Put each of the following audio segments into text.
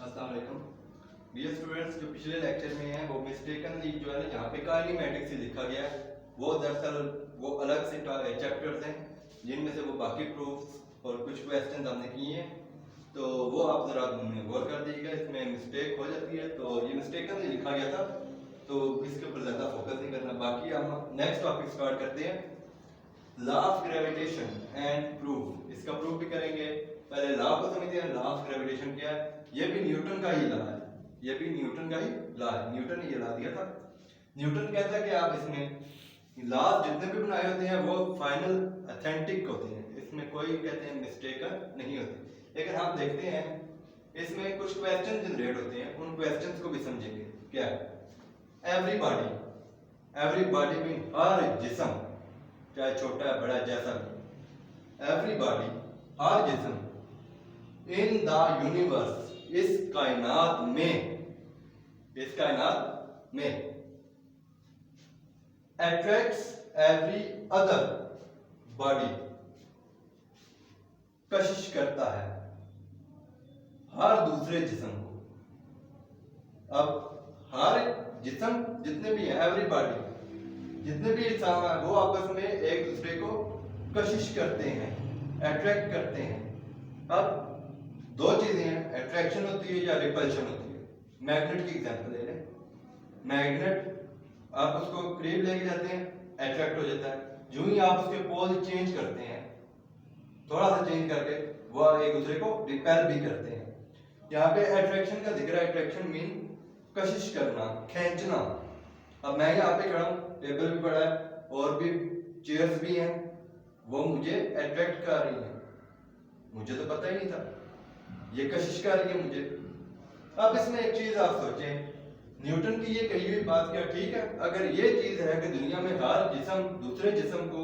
अस्सलाम वालेकुम dear students. जो पिछले लेक्चर में है वो मिस्टेकनली जो है ना यहाँ पे काइनेमेटिक्स से लिखा गया है। वो दरअसल वो अलग से चैप्टर्स हैं जिनमें से वो बाकी प्रूफ्स और कुछ क्वेश्चंस हमने किए हैं, तो वो आप जरा गौर कर दीजिएगा। इसमें मिस्टेक हो जाती है, तो ये मिस्टेकनली लिखा गया था, तो इसके ऊपर ज़्यादा फोकस नहीं करना। बाकी हम नेक्स्ट टॉपिक स्टार्ट करते हैं, law of gravitation and proof. इसका प्रूफ भी करेंगे। पहले लॉ को समझते हैं। लॉ ऑफ ग्रेविटेशन क्या है? ये भी न्यूटन का ही लॉ है, ये भी न्यूटन का ही लॉ है। न्यूटन ने ये लॉ दिया था। न्यूटन कहता है कि आप इसमें लॉ जितने भी बनाए होते हैं वो फाइनल ऑथेंटिक होते हैं, इसमें कोई कहते हैं मिस्टेक नहीं होती। लेकिन आप देखते हैं इसमें कुछ क्वेश्चन जनरेट होते हैं, उन क्वेश्चंस को भी समझेंगे। क्या है? एवरीबॉडी, एवरीबॉडी मीन हर जिस्म, चाहे छोटा है बड़ा जैसा भी, एवरीबॉडी हर जिस्म इन द यूनिवर्स, इस कायनात में, इस कायनात में अट्रैक्ट्स एवरी अदर बॉडी, कशिश करता है हर दूसरे जिस्म को। अब हर जिस्म जितने भी हैं, एवरीबॉडी जितने भी इंसान हैं, वो आपस में एक दूसरे को कशिश करते हैं, अट्रैक्ट करते हैं। अब दो चीजें हैं, अट्रैक्शन होती है या रिपल्शन होती है। मैग्नेट की एग्जांपल ले लें। मैग्नेट आप उसको करीब लेके जाते हैं, अट्रैक्ट हो जाता है। जो ही आप उसके पोल चेंज करते हैं, थोड़ा सा चेंज करके, वो एक दूसरे को रिपेल भी करते हैं। यहाँ पे अट्रैक्शन का जिक्र है। अट्रैक्शन मीन कशिश करना, खींचना। अब मैं यहाँ पे खड़ा हूँ, टेबल भी पड़ा है और भी चेयर्स भी हैं, वो मुझे अट्रैक्ट कर रही हैं, मुझे तो पता ही नहीं था, ये कशिश कर रही है मुझे। अब इसमें एक चीज आप सोचें, न्यूटन की ये कही हुई बात क्या ठीक है? अगर ये चीज है कि दुनिया में हर जिस्म दूसरे जिस्म को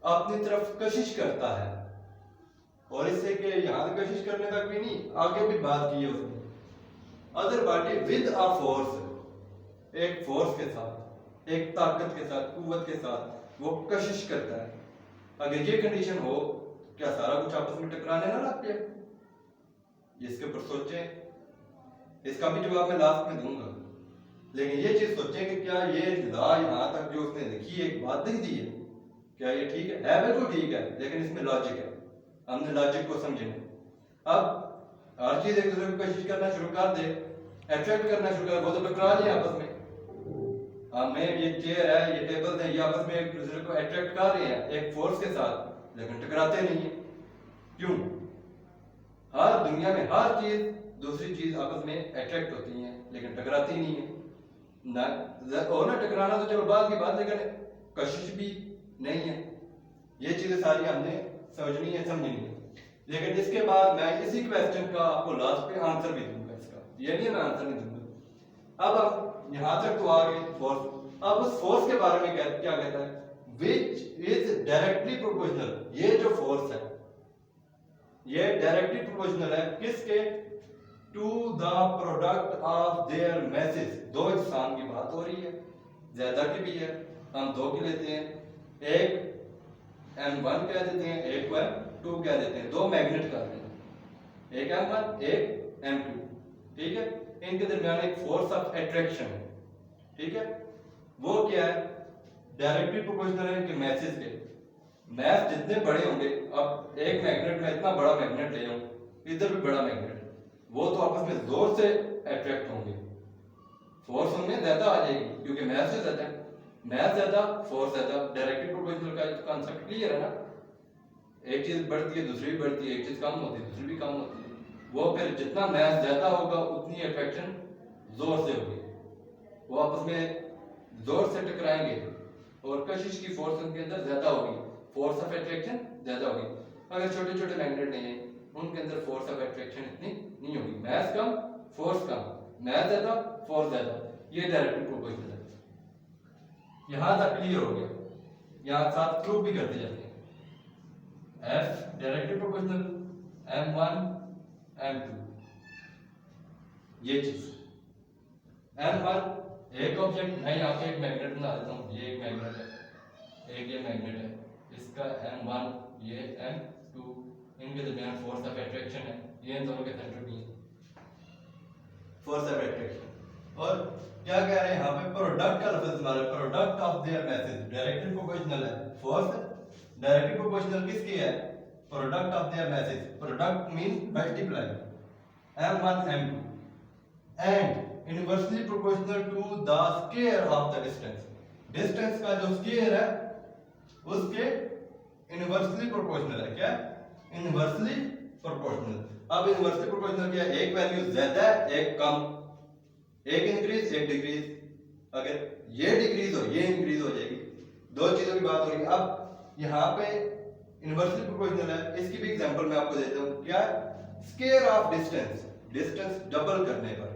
अपनी तरफ कशिश करता है, और इससे कि यहां से कशिश करने तक भी नहीं, आगे भी बात की है उसने, other body with a force, एक फोर्स के साथ, एक ताकत के साथ, कुव्वत के साथ वो कशिश करता है। अगर ये कंडीशन हो, क्या सारा कुछ आपस में टकराने ना लग जाए? इसके ऊपर सोचें। इसका भी जवाब मैं लास्ट में दूंगा, लेकिन ये चीज सोचें कि क्या ये लॉ यहां तक जो उसने लिखी है, एक बात लिख दी है, क्या ये ठीक है? बिल्कुल ठीक है, लेकिन इसमें लॉजिक है, हमने लॉजिक को समझना। अब हर चीज एक दूसरे को कोशिश करना शुरू कर दे, अट्रैक्ट करना शुरू कर, वो तो टकरा जाए आपस में। हमें ये चेयर है, ये टेबल है, ये आपस में एक दूसरे को अट्रैक्ट कर रहे हैं एक फोर्स के साथ, लेकिन टकराते नहीं है। क्यों? हर दुनिया में हर चीज दूसरी चीज आपस में अट्रैक्ट होती है, लेकिन टकराती नहीं है ना। और ना टकराना तो चलो बात की बात, लेकिन कशिश भी नहीं है। ये चीजें सारी हमने समझनी है, समझनी है। लेकिन इसके बाद मैं इसी क्वेश्चन का आपको लास्ट पे आंसर भी दूंगा। इसका ये नहीं मैं आंसर नहीं दूंगा। अब हम यहां तक तो आ गए फोर्स। अब उस फोर्स के बारे में क्या कहता है? Which is directly proportional. ये जो फोर्स है ये डायरेक्टली प्रोपोर्शनल है किसके? To the product of their masses. दो इंसान की बात हो रही है, ज्यादा की भी है, हम दो की लेते हैं, एक M1 कह देते हैं, एक को M2 कह देते हैं। दो मैग्नेट कर रहे हैं, एक M1 एक M2, ठीक है। इनके दरमियान एक फोर्स ऑफ अट्रैक्शन है, ठीक है। वो क्या है? डायरेक्टली प्रोपोर्शनल है इनके मैसेज के। मैस जितने बड़े होंगे, अब एक मैग्नेट में इतना बड़ा मैग्नेट ले जाऊं, इधर भी बड़ा मैग्नेट, वो तो आपस में जोर से अट्रैक्ट होंगे, फोर्स उनमें ज्यादा आ जाएगी, क्योंकि मैस से ज्यादा, मैस ज्यादा फोर्स ज्यादा। डायरेक्टली प्रोपोर्शनल का कांसेप्ट क्लियर है ना? एक चीज बढ़ती है दूसरी भी बढ़ती है, एक चीज कम होती है दूसरी भी कम होती है। वो फिर जितना मैस ज्यादा होगा उतनी अट्रैक्शन जोर से होगी, वो आपस में जोर से टकराएंगे और कशिश की फोर्स उनके अंदर ज्यादा होगी, फोर्स ऑफ अट्रैक्शन ज्यादा होगी। अगर छोटे छोटे मैग्नेट नहीं है, उनके अंदर फोर्स ऑफ अट्रैक्शन इतनी नहीं होगी। मास कम, फोर्स कम, मास ज्यादा, फोर्स ज्यादा, ये डायरेक्टली प्रोपोर्शनल है। यहां तक क्लियर हो गया, यहां साथ प्रूफ भी करते जाते हैं। F directly proportional, M1 M2, ये चीज M1 एक ऑब्जेक्ट, मैं यहाँ पे एक मैग्नेट बना देता हूँ, ये एक मैग्नेट है, एक ये मैग्नेट है, इसका M1 ये M2, इनके दरमियान फोर्स ऑफ अट्रैक्शन है, ये इन दोनों के सेंटर भी है फोर्स ऑफ अट्रैक्शन। और क्या कह रहे हैं यहाँ पे, प्रोडक्ट का लफ्ज इस्तेमाल है, product of their masses directly proportional है। फोर्स डायरेक्टली प्रोपोर्शनल किसकी है, product of their masses, product mean multiply M1 M2 and inversely proportional to the square of the distance, distance का जो स्क्वायर है उसके इनवर्सली प्रोपोर्शनल है। क्या, inversely proportional. अब इनवर्सली प्रोपोर्शनल क्या है, एक वैल्यू ज्यादा है एक कम, एक इंक्रीज एक डिक्रीज, अगर ये डिक्रीज हो ये इंक्रीज हो जाएगी, दो चीजों की बात हो रही है। अब यहाँ पे इनवर्सली प्रोपोर्शनल है, इसकी भी एग्जांपल मैं आपको देता हूँ। क्या, square of distance, distance double करने पर।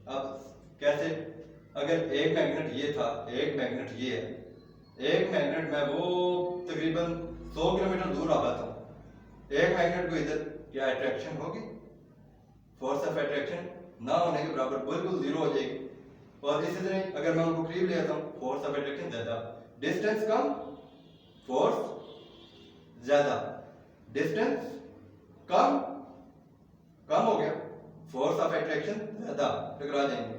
अब कैसे, अगर एक मैग्नेट ये था, एक मैग्नेट ये है, एक मैग्नेट मैं वो तकरीबन 100 किलोमीटर दूर आता था, एक मैग्नेट को इधर क्या अट्रैक्शन होगी, फोर्स ऑफ अट्रैक्शन ना होने के बराबर बिल्कुल जीरो हो जाएगी। और इसी तरह अगर मैं उनको करीब ले आता हूँ, फोर्स ऑफ अट्रैक्शन ज्यादा, डिस्टेंस कम, फोर्स ज्यादा, डिस्टेंस कम, कम हो गया, फोर्स ऑफ अट्रैक्शन ज्यादा, टकरा जाएंगे।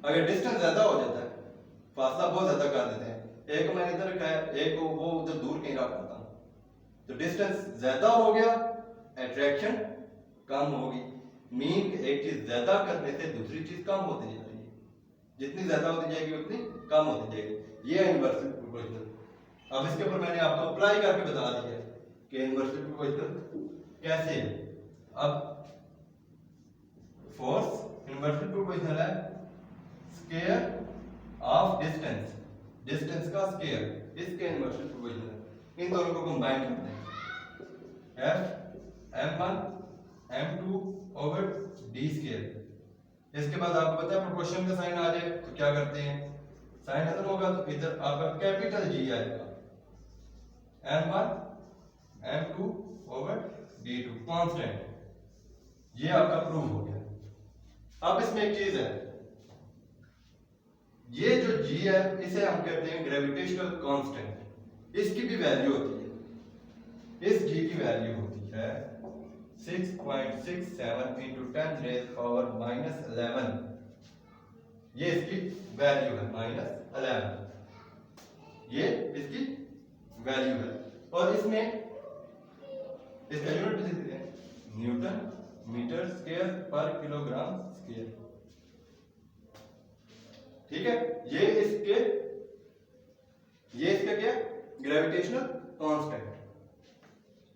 अगर डिस्टेंस ज्यादा हो जाता है, फासला बहुत ज्यादा कर देते हैं, एक मैंने इधर रखा है, एक को वो उधर दूर कहीं रख देता हूं, तो डिस्टेंस ज्यादा हो गया, अट्रैक्शन कम होगी। मीन एक चीज ज्यादा करने से दूसरी चीज कम होती जा रही है, जितनी ज्यादा होती जाएगी उतनी कम होती जाएगी। ये है इनवर्सली प्रोपोर्शनल। अब इसके ऊपर मैंने आपको अप्लाई करके बता दिया कि इनवर्सली प्रोपोर्शनल कैसे है। अब फोर्स इनवर्सली प्रोपोर्शनल है स्क्वायर ऑफ डिस्टेंस, डिस्टेंस का स्क्वायर, इसके इनवर्सली प्रोपोर्शनल है। इन दोनों को कंबाइन करते हैं, F M1 M2 over D square. इसके बाद आपको पता है प्रोपोर्शन का साइन आ जाए तो क्या करते हैं, साइन इधर होगा तो इधर आपका कैपिटल G आएगा, M1 M2 over D2 constant. ये आपका प्रूव हो गया। अब इसमें एक चीज है, ये जो G है इसे हम कहते हैं ग्रेविटेशनल कांस्टेंट, इसकी भी वैल्यू होती है, इस G की वैल्यू होती है 6.67 into 10 raised power minus 11, ये इसकी वैल्यू है -11, ये इसकी वैल्यू है। और इसमें इसका यूनिट भी देते हैं, न्यूटन मीटर स्क्वायर पर किलोग्राम स्क्वायर, ठीक है। ये इसका क्या, ग्रेविटेशनल कांस्टेंट।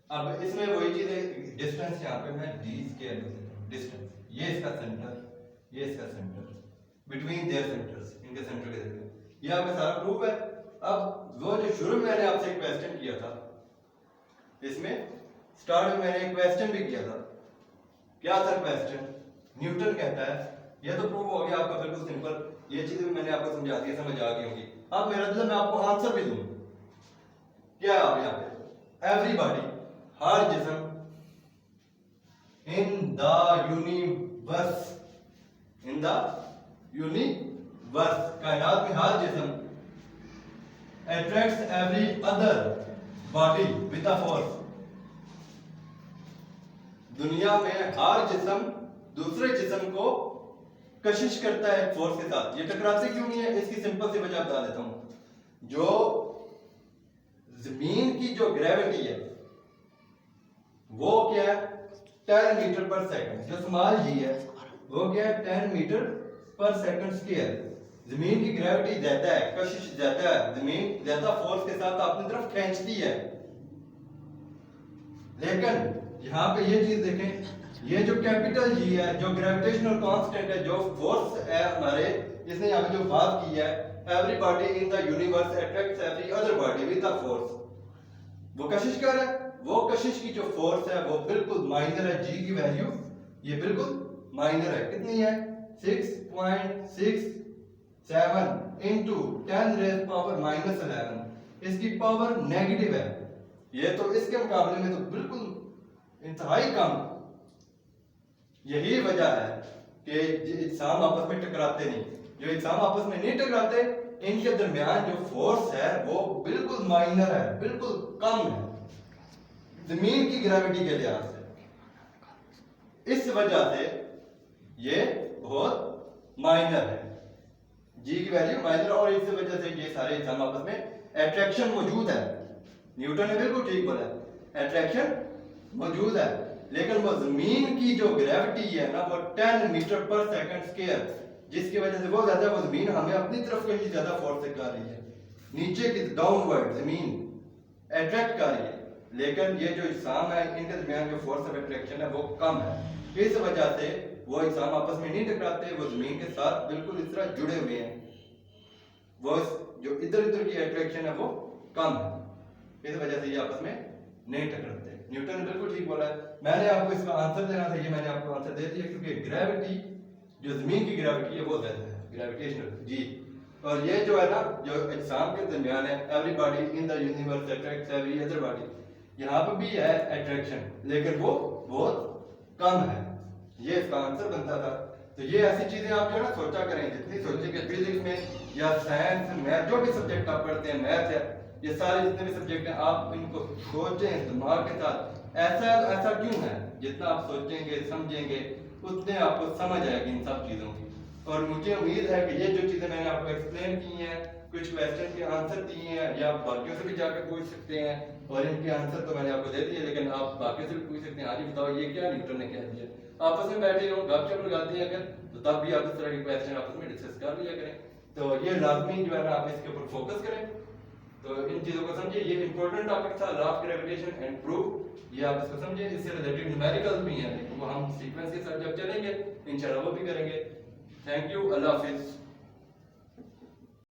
अब इसमें वही चीज है, डिस्टेंस यहाँ पे मैं d स्क्वायर लिख देता हूं, डिस्टेंस, ये इसका सेंटर, ये इसका सेंटर, बिटवीन देयर सेंटर्स, इनके सेंटर के दरमियान, ये आपका सारा प्रूफ है। अब वो जो शुरू में मैंने आपसे एक क्वेश्चन किया था, इसमें स्टार्ट में मैंने एक क्वेश्चन भी किया था, क्या था क्वेश्चन, न्यूटन कहता है, ये तो प्रूफ हो गया आपका बिल्कुल सिंपल, ये चीजें भी मैंने आपको समझा दी, समझ आ गई होगी। अब मेरा मतलब मैं आपको आंसर भी दूं, क्या है आप यहाँ पे, एवरीबॉडी, हर जिस्म, in the universe, in the universe, कायनात में हर जिस्म attracts every other body with a force, दुनिया में हर जिस्म दूसरे जिस्म को कशिश करता है फोर्स के साथ। ये टकराते क्यों नहीं है, इसकी सिंपल सी वजह बता देता हूं। जो जमीन की जो ग्रेविटी है वो क्या है, 10 मीटर पर सेकंड, जो स्मॉल जी है वो क्या है, 10 मीटर पर सेकंड स्क्वायर। जमीन की ग्रेविटी ज्यादा है, कशिश ज्यादा है, जमीन ज्यादा फोर्स के साथ अपनी तरफ खींचती है। लेकिन यहाँ पे ये चीज देखें, ये जो कैपिटल जी है, जो ग्रेविटेशनल कांस्टेंट है, जो फोर्स है हमारे, इसने यहाँ पे जो बात की है, everybody in the universe attracts every other body with the force, वो कशिश कर रहा है, वो कशिश की जो फोर्स है वो बिल्कुल माइनर है, जी की वैल्यू ये बिल्कुल माइनर है। कितनी है? 6.67 इंटू 10⁻⁻11। इसकी पावर नेगेटिव है। ये तो इसके मुकाबले में तो बिल्कुल इंतहाई कम। यही वजह है कि इज्साम आपस में टकराते नहीं। जो इज्साम आपस में नहीं टकराते, इनके दरमियान जो फोर्स है वो बिल्कुल माइनर है, बिल्कुल कम है जमीन की ग्रेविटी के लिहाज से। इस वजह से ये बहुत माइनर है, जी की वैल्यू माइनर, और इस वजह से ये सारे इज्साम आपस में अट्रैक्शन मौजूद है। न्यूटन ने बिल्कुल ठीक बोला, अट्रैक्शन मौजूद है, लेकिन वो जमीन की जो ग्रेविटी है ना वो 10 मीटर पर सेकंड स्क्वायर, जिसकी वजह से बहुत ज्यादा वो जमीन हमें अपनी तरफ कहीं ज्यादा फोर्स से कर रही है, नीचे की डाउनवर्ड जमीन अट्रैक्ट कर रही है। लेकिन ये जो इज्साम है इनके दरमियान जो फोर्स ऑफ अट्रैक्शन है वो कम है। इस वजह से वो इज्साम आपस में नहीं टकराते, वो जमीन के साथ बिल्कुल इस तरह जुड़े हुए हैं। वो जो इधर उधर की अट्रैक्शन है वो कम है, इस वजह से ये आपस में नहीं टकराते। न्यूटन ने बिल्कुल ठीक बोला है। मैंने आपको इसका आंसर देना था, ये मैंने आपको आंसर दे दिया, क्योंकि ग्रेविटी जो जमीन की ग्रेविटी है वो ज्यादा है, ग्रेविटेशनल जी। और ये जो है ना जो इज्साम के दरमियान है, everybody in the universe attracts every other body, यहाँ पर भी है अट्रैक्शन, लेकिन वो बहुत कम है। ये इसका आंसर बनता था। तो ये ऐसी चीजें आप जो है ना सोचा करें, जितनी सोचेंगे फिजिक्स में या साइंस मैथ, जो भी सब्जेक्ट आप पढ़ते हैं, मैथ है, ये सारे जितने भी सब्जेक्ट हैं, आप इनको सोचें दिमाग के साथ। ऐसा क्यों है? जितना आप सोचेंगे समझेंगे उतने आपको समझ आएगी इन सब चीजों की। और मुझे उम्मीद है कि ये जो चीजें मैंने आपको एक्सप्लेन की हैं, कुछ क्वेश्चन के आंसर दिए हैं, या बाकियों से भी जाकर पूछ सकते हैं, और इनके आंसर तो मैंने आपको दे दिए, लेकिन आप बाकी से भी पूछ सकते हैं। आज बताओ ये क्या न्यूटन ने कह दिया। आपस में बैठे हो, गपशप लगाते हैं अगर, तो तब भी आप इस तरह के क्वेश्चन आपस में डिस्कस कर लिया करें। तो ये लाजमी जो है ना आप इसके ऊपर फोकस करें। तो इन चीजों को समझिए, ये इंपॉर्टेंट टॉपिक था, law of gravitation and proof, ये आप इसको समझिए। इससे रिलेटेड न्यूमेरिकल्स भी हैं, वो हम सीक्वेंस के साथ जब चलेंगे इंशाल्लाह वो भी करेंगे। Thank you, Allah Hafiz.